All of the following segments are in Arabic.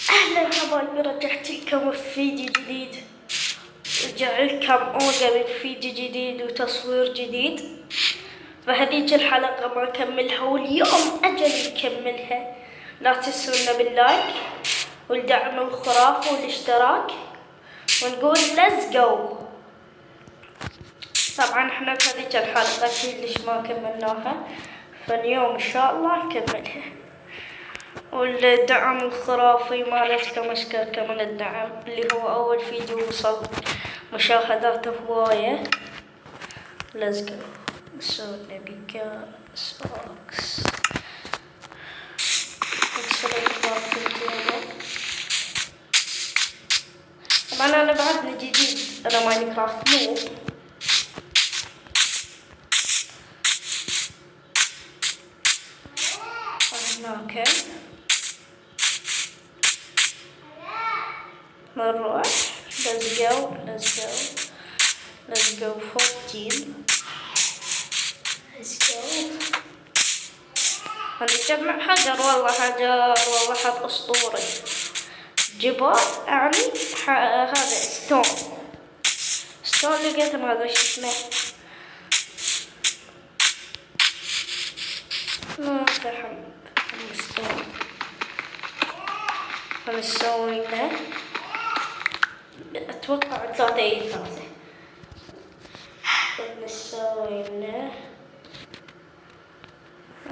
أهلا حبايبي، رجعت لكم في فيديو جديد. رجع لكم أوجا بفيديو جديد وتصوير جديد. فهذيك الحلقة ما أكملها واليوم أجل نكملها. لا تنسونا باللايك والدعم الخرافي والاشتراك ونقول ليتس جو. طبعا احنا بهذيك الحلقة كلش ما كملناها، فاليوم إن شاء الله نكملها. والدعم الخرافي مالتكم، اشكركم من الدعم اللي هو اول فيديو وصل مشاهداته هواية. let's go. نسوي نبيكا سوكس طبعا انا بعدني جديد، انا ماينكرافت نوب. هناك نروح let's go 14. let's go. هنجمع حجر، والله حجر، والله حد اسطوري. جبال يعني هذا ستون لقيته، ما ادري شو اسمه. ما فهم ستون. هنسوي له اتوقع 3 نسوي له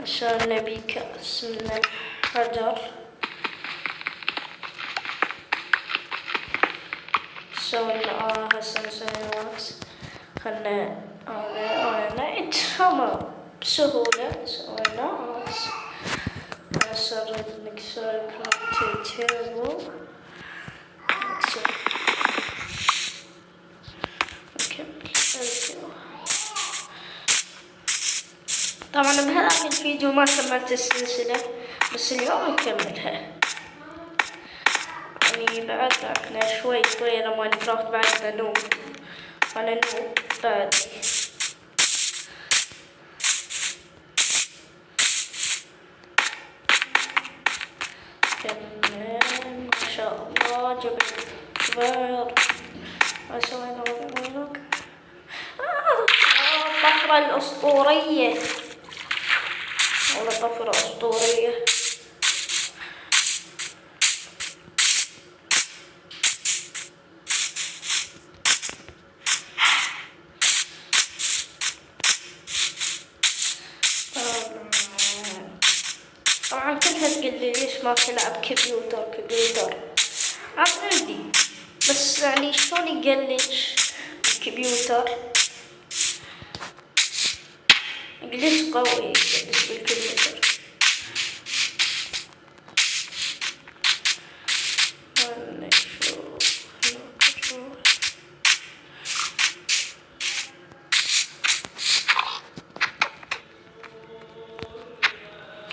عشان نبي كأس من الحجر. نسوي له هسه نسوي واكس. خلنا انا يتفهم بسهولة. نسوي له واكس. نسوي نكسر كرافتنج تيبل. طبعا بهذا الفيديو ما كملت السلسلة، بس اليوم نكملها. يعني بعد احنا شوي لماينكرافت بعدنا نوب. انا نوب بعد. كمل ما شاء الله. جبل كبير. اسوي وينك؟ الطفرة الأسطورية، والله طفرة أسطورية. طبعا كلها تقول لي ليش ما تلعب كمبيوتر. عندي بس يعني شلون يقلش الكمبيوتر؟ ليش قوي يقلش بالكمبيوتر؟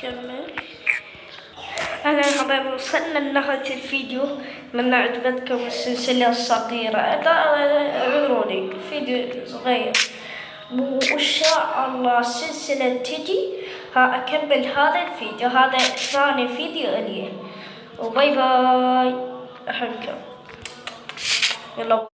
كمل. أهلا حبايبي، وصلنا لنهاية الفيديو. أتمنى عجبتكم السلسلة الصغيرة. اعذروني فيديو صغير، وإن شاء الله السلسلة تجي. أكمل هذا الفيديو، هذا ثاني فيديو إلي. وباي باي. أحبكم. يلا.